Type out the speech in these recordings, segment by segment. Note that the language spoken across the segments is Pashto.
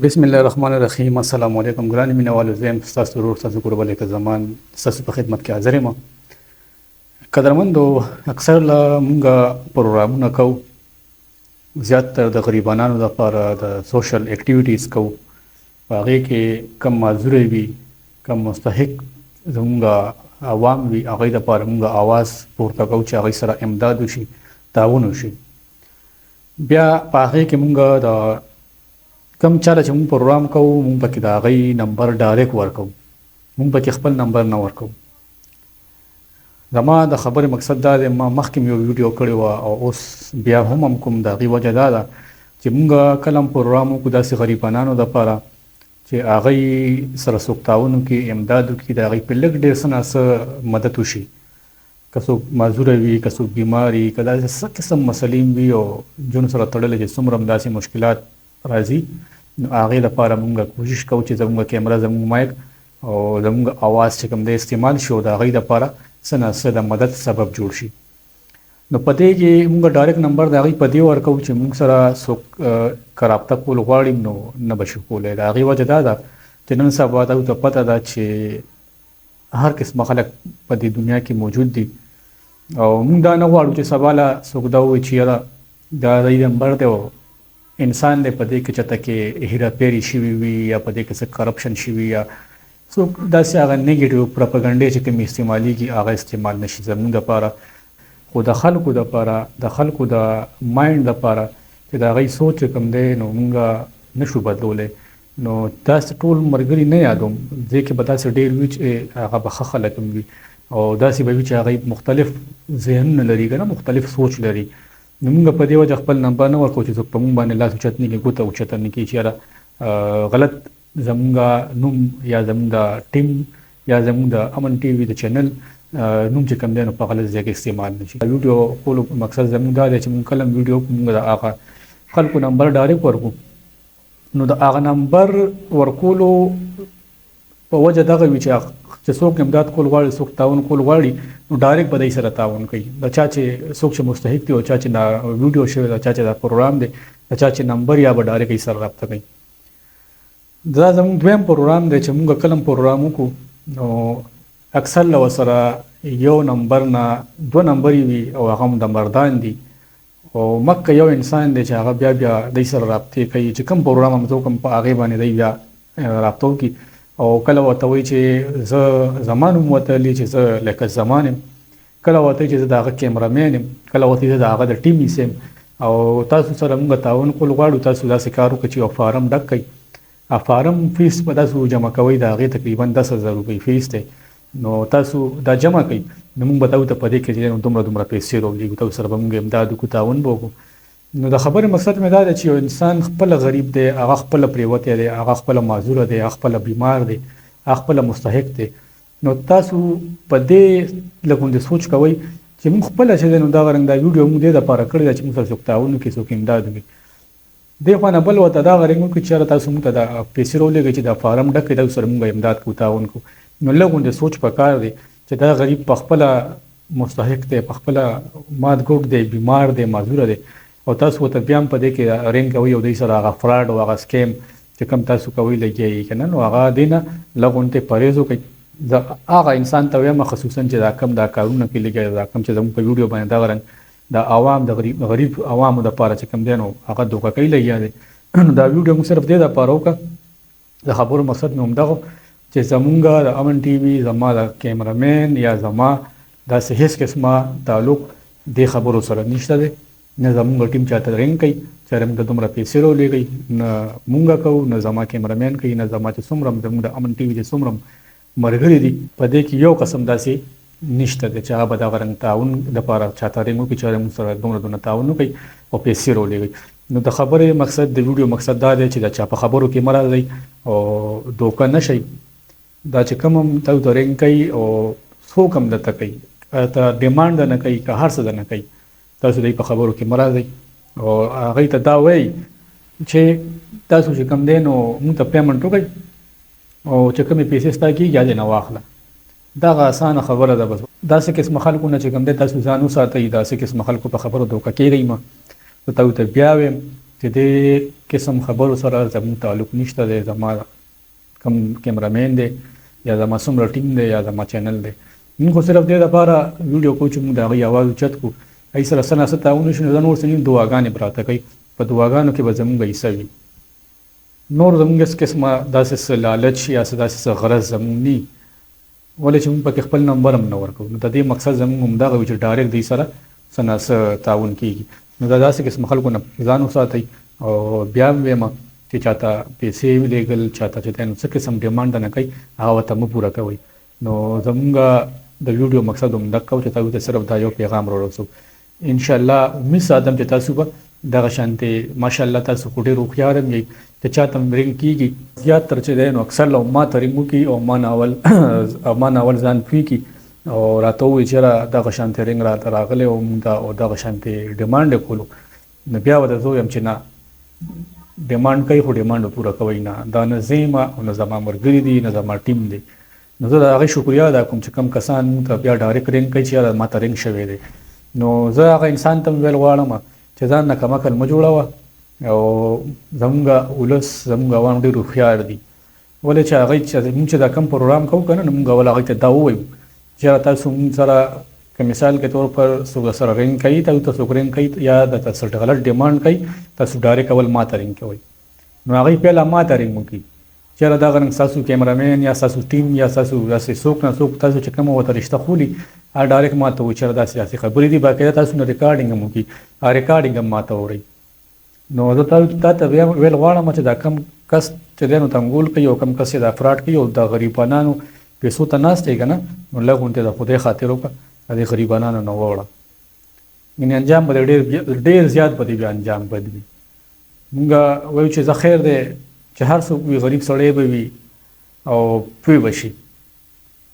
بسم الله الرحمن الرحیم. السلام علیکم ګران مینوالو. زم تاسو ورور تاسو قربان ک زمان تاسو په خدمت کې حاضر یم. قدرمندو اکثر لا مونږه پروګرامونه کوو زیات تر د غریبانو لپاره د سوشل اکټیویټیز کوو. هغه کې کم معذور وي کم مستحق زمونږه عوام وي هغه لپاره مونږه आवाज پورته کوو چې هغه سره امداد وشي تعاون وشي. بیا په هغه کې مونږه د کم چاله چې مونږ پروګرام کوو مونږ پکې د هغې نمبر ډایرکټ ورکوو. مونږ پکې خپل نمبر نه ورکوو. زما د خبرې مقصد دا دی، ما مخکې یو ویډیو کړې وه او اوس بیا هم کوم د هغې وجه دا ده چې مونږ کله هم پروګرام وکړو داسې غریبانانو دپاره چې هغوی سره څوک تعاون وکړي، امداد وکړي، د هغوی په لږ ډېر څه نه څه مدد وشي. که څوک معذوره وي، که څوک بیمار وي، که داسې څه قسم مسلې وي او ژوند سره تړلې چې څومره هم داسې مشکلات راځي، نو هغې لپاره مونږ کوشش کوو چې زموږ کیمره، زموږ مایک او زموږ اواز چې کوم دی استعمال شي او د هغې لپاره څه نه څه د مدد سبب جوړ شي. نو په دې کې مونږ ډایرکټ نمبر د هغې په دې ورکوو چې مونږ سره څوک که رابطه کول غواړي نو نه به شي کولی. د هغې وجه دا ده چې نن سبا تاسو ته پته ده چې هر قسمه خلک په دې دنیا کې موجود دي او مونږ دا نه غواړو چې سبا له څوک دا ووایي چې یاره دا د نمبر دی او انسان دی په دې کې چېرته کې هیراپیري شوي وي یا په دې کې څه کرپشن شوي یا څوک داسې هغه نیګیټیو پروپاګنډې چې کوم استعمالیږي هغه استعمال نه شي زموږ دپاره. خو د خلکو دپاره، د خلکو د مایند دپاره چې د هغوی سوچ چې کوم دی نو مونږ نه شو بدلولی. نو داسې ټول ملګري نه یادوم، دې کې به داسې ډېر وي چې هغه به ښه خلک هم وي او داسې به وي چې هغوی مختلف ذهنونه لري که نه، مختلف سوچ لري. نو مونږ په دې وجه خپل نمبر نه ورکوو چې څوک په مونږ باندې لاس اوچت نه کړي، ګوته اوچته نه کړي چې یاره غلط زمونږ نوم یا زمونږ د ټیم یا زمونږ د امن ټي وي د چینل نوم چې کوم دی نو په غلط ځای کې استعمال نه شي. ویډیو کولو مقصد زمونږ دا دی چې مونږ کله هم ویډیو کوو مونږ د هغه خلکو نمبر ډایرکټ ورکوو. نو د هغه نمبر ورکولو په وجه دغه وي چې څوک امداد کول غواړي، څوک تعاون کول غواړي نو ډایرکټ به دوی سره تعاون کوي. د چا چې څوک چې مستحق دی او چا چې دا ویډیو شوی دی، چا چې دا پروګرام دی، د چا چې نمبر یا به ډایرکټ سره رابطه کوي. دا زموږ دویم پروګرام دی چې مونږ کله هم پروګرام وکړو نو اکثر له ورسره یو نمبر نه دوه نمبرې وي او هغه هم د مردان دي او مکه یو انسان دی چې هغه بیا بیا دوی سره رابطې کوي چې کوم پروګرام هم څوک هم په هغې باندې دوی بیا رابطه وکړي او کله ورته وایي چې زه زمان هم ورته ویلي چې زه لکه زمان یم، کله ورته وایي چې زه د هغه کیمرامین یم، کله ورته وایي زه د هغه د ټیم هیڅ یم او تاسو سره مونږ تعاون کول غواړو. تاسو داسې کار وکړئ چې یو فارم ډک کړئ. فارم فیس به تاسو جمع کوئ، د هغې تقریبا 10,000 روپۍ فیس دی. نو تاسو دا جمع کړئ نو مونږ به تاسو ته په دې کې چې دومره دومره پیسې راولېږو، تاسو سره به مونږ امداد وکړو، تعاون به وکړو. نو د خبرې مقصد مې دا دی چې یو انسان خپله غریب دی، هغه خپله پرېوتی دی، هغه خپله معذوره دی، هغه خپله بیمار دی، هغه خپله مستحق دی. نو تاسو په دې لږ غوندې سوچ کوئ چې مونږ خپله چې دی نو دغه رنګ دا ویډیو مونږ دې دپاره کړې ده چې مونږ سره څوک تعاون وکړي، څوک امداد وکړي. دې خوا نه بل ورته دغه رنګ وکړي چې یاره تاسو مونږ ته دا پیسې راولېږئ چې دا فارم ډک کړئ، تاسو سره مونږ امداد کوو، تعاون کوو. نو لږ غوندې سوچ پکار دی چې دا غریب په خپله مستحق دی، په خپله مات ګوډ دی، بیمار دی، معذوره دی او تاسو ورته بیا هم په دې کې رنګ کوئ او دوی سره هغه فراډ او هغه سکیم چې کوم تاسو کوئ لګیایي که نه، نو هغه دې نه لږ غوندې پرهیز وکړئ. زه هغه انسان ته وایم خصوصا چې دا کم دا کارونه کوي لګیا، دا کم چې زموږ په ویډیو باندې دغه رنګ د عوام د غریب عوامو دپاره چې کوم دی نو هغه دوکه کوي لګیا دی. نو دا ویډیو موږ صرف دې دپاره وکړه، د خبرو مقصد مې همدغه چې زمونږ د امن ټي وي زما د کیمرامین یا زما داسې هېڅ قسمه تعلق دې خبرو سره نشته دی. نه زمونږ ټیم چاته رنګ کوي چې موږ ته دومره پیسې راولېږئ، نه مونږ کوو، نه زما کیمرامین کوي، نه زما چې څومره زموږ د امن ټي وي چې څومره ملګري دي په دې کې یو قسم داسې نشته دی چې هغه به دغه رنګ تعاون دپاره چاته رنګ وکړي چې موږ سره دومره دونه تعاون وکړي او پیسې راولېږئ. نو د خبرې مقصد د ویډیو مقصد دا دی چې د چا په خبرو کې مه راځئ او دوکه نه شئ. دا چې کوم هم تاسو ته رنګ کوي او څوک هم درته کوي، ته ډیمانډ نه کوي که هر څه نه کوي، تاسو د په خبرو کې مه راځئ او هغوی ته دا وایئ چې تاسو چې کوم دی نو موږ ته پیمنټ وکړئ او چې کومې پیسې ستا کېږي یا دې نه واخله. دغه اسانه خبره ده. بس داسې قسمه خلکو نه چې کوم دی تاسو ځان وساتئ، داسې قسمه خلکو په خبرو دوکه کېږئ مه. زه تاسو ته بیا وایم چې دې قسم خبرو سره زموږ تعلق نشته دی. زما کم کیمرامین دی یا زما څومره ټیم دی یا زما چینل دی، موږ خو صرف دې لپاره ویډیو کوو چې موږ د هغوی اواز اوچت کړو. هغوی سره څه ناڅه تعاون وشي نو دا نور څه دعاګانې به راته کوي، په دعاګانو کې به زموږ حصه وي. نور زموږ هېڅ قسمه داسې څه لالچ یا څه داسې څه غرض زموږ نه وي، ولې چې موږ پکې خپل نمبر هم نه ورکوو. نو د دې مقصد زموږ همدغه وي چې ډایرکټ دوی سره څه ناڅه تعاون کېږي. نو دا داسې قسم خلکو نه ځان وساتئ. او بیا هم وایم چې چاته پیسې ولیږل، چاته چې دی نو څه قسم ډیمانډ نه کوي، هغه ورته مه پوره کوئ. نو زموږ د ویډیو مقصد همدغه و چې تاسو ته صرف دا یو پیغام راورسوو. انشاءالله امید ساتم چې تاسو به دغه شانتې ماشاءالله تاسو خو ډېر هوښیار هم یئ چې چاته هم رنګ کېږي زیات تر چې دی نو اکثر له ما ته رنګ وکړي او ما ناول ځان پوه کړي او راته ووایي چې یاره دغه شانتې رنګ راته راغلی او دغه شانتې ډیمانډ یې کولو، نو بیا ورته زه ویم چې نه، ډیمانډ کوي خو ډیمانډ پوره کوئ نه. دا نه زه یم او نه زما ملګري دي نه زما ټیم دی. نو زه د هغې شکریا ادا کوم چې کوم کسان مونږ ته بیا ډایرکټ رنګ کوي چې یاره ما ته رنګ شوی دی. نو زه هغه انسان ته هم ویل غواړم چې ځان نه کم عقل مه جوړوه او زموږ ولس زموږ عوام ډېر هوښیار دي. ولې چې هغوی مونږ چې دا کم پروګرام کوو که نه، نو مونږ اول هغوی ته دا ووایو چې یاره تاسو مونږ سره که مثال کے طور پر څوک سره رنګ کوي، تاسو ته څوک رنګ کوي یا د تاسو غلط ډیمانډ کوي، تاسو ډایرکټ اول ما ته رنګ کوئ. نو هغوی پهله ما ته رنګ وکړي چې یاره دغه رنګ ستاسو کیمرامین یا ستاسو ټیم یا ستاسو داسې څوک نه څوک تاسو چې کومه ورته رشته خولي هغه ډایرکټ ما ته وایي چې یاره داسې داسې خبرې دي، باقاعده تاسو نه ریکارډینګ هم وکړي، هغه ریکارډینګ هم ما ته وړئ. نو زه تا ته ویل غواړم چې دا کم کس چې دی نو تنګول کوي او کم کس یې دا فراډ کوي او د غریبانانو پیسو ته ناست دی که نه، نو لږ غونتې د خدای خاطر وکړه، د دې غریبانانو نه ووړه. یعنې انجام به ډېر زیات به دی بیا انجام بد وي. مونږ وایو چې زه خیر دی چې هر څوک وي، غریب سړی به وي او پوه به شي.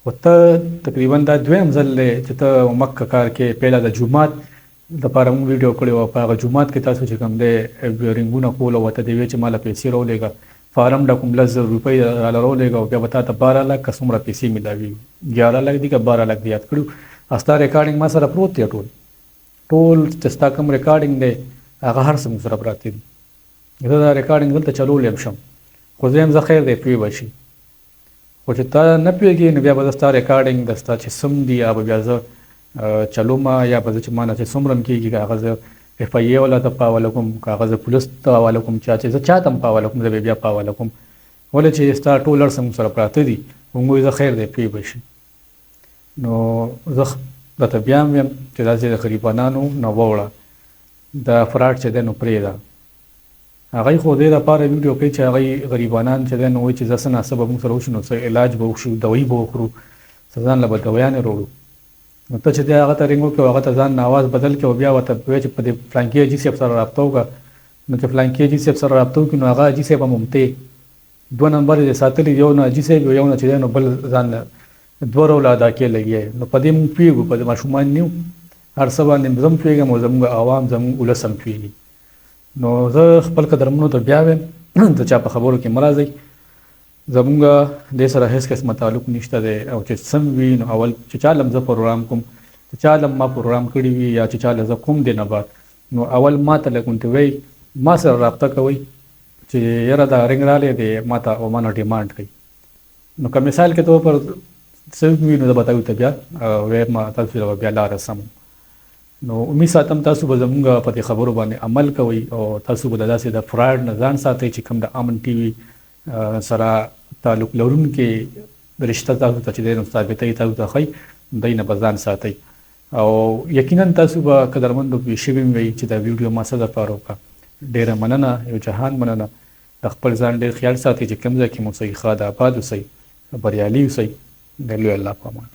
خو ته تقریبا دا دویم ځل دی چې ته مکه کار کې پهله د جومات دپاره مونږ ویډیو کړې وه، په هغه جومات کې تاسو چې کوم دی رنګونه کول او ورته دې ویې چې ما له پیسې راولېږه، فارم ډکوم 10,000 روپۍ راله راولېږه او بیا به تا ته 12 لک که څومره پیسې میلاوي، 11 لک دي که 12 لک دي یاد کړو. ستا ریکارډینګ ما سره پروت دی، ټول چې ستا کوم ریکارډینګ دی هغه هر څه مونږ سره پراته دي. زه دا ریکارډینګ دلته چلولی هم شم، خو زه یم زه خیر دی پوه به شي. خو چې ته نه پوهېږې نو بیا به زه ستا ریکارډینګ د ستا چې سم دي یا به بیا زه چلوم یا به زه چې ما نه چې څومره هم کېږي که هغه زه اف آی ای والا ته په حواله کوم، که هغه زه پولیس ته حواله کوم، چې زه چا ته هم په حواله کوم، زه به بیا په حواله کوم. ولې چې ستا ټول هر څه مونږ سره پراته دي، مونږ وایو زه خیر دی پوه به شي. نو زه درته بیا هم ویم چې داسې د غریبانانو نه ووړه، د فراډ چې دی نو پرېږده. هغوی خو دې دپاره ویډیو کوي چې هغوی غریبانان چې دی نو وایي چې زه څه ناڅه به مونږ سره وشي، نو څه علاج به وشو، دوایي به وخورو، څه ځان له به دویانې راوړو. نو ته چې دی هغه ته رنګ وکړې او هغه ته ځان نه آواز بدل کړې او بیا ورته وایې چې په دې فلانکي حاجي صاحب سره رابطه وکړه، نو چې فلانکي حاجي صاحب سره رابطه وکړي نو هغه حاجي صاحب هم همتې 2 نمبر یې ساتلي، یو نه حاجي صاحب یو نه چې دی نو بل ځان له 2 روله ادا کې لګیا. نو په دې مونږ پوهېږو، په دې ماشومان نه یو، هر څه باندې زه هم پوهېږم او زموږ عوام زموږ ولس هم پوهېږي. نو زه خپل قدرمنو ته بیا وایم د چا په خبرو کې مه راځئ، زموږ دې سره هېڅ قسمه تعلق نشته دی. او چې سم وي نو اول چې چا له زه پروګرام کوم، چې چا له ما پروګرام کړي وي یا چې چا له زه کوم دی نه بعد، نو اول ما ته لږ غونتې وایي، ما سره رابطه کوئ چې یاره دا رنګ رالی دی ما ته او ما نه ډیمانډ کوي. نو که مثال کې طور پر څه وي نو زه به تاسو ته بیا وایم تاسو سره بیا لاره سم. نو امید ساتم تاسو به زموږ په دې خبرو باندې عمل کوئ او تاسو به د داسې د فراډ نه ځان ساتئ چې کوم د امن ټي وي سره تعلق لرونکې رشته تاسو ته چې دی نو ثابتوي تاسو ته ښایي، دی نه به ځان ساتئ. او یقینا تاسو به قدرمندو پوه شوي وئ چې دا ویډیو ما څه دپاره وکړه. ډېره مننه، یو جهان مننه. د خپل ځان ډېر خیال ساتئ چې کوم ځای کې مو اوسئ، ښاد آباد اوسئ، بریالي اوسئ. د لوی الله په امان.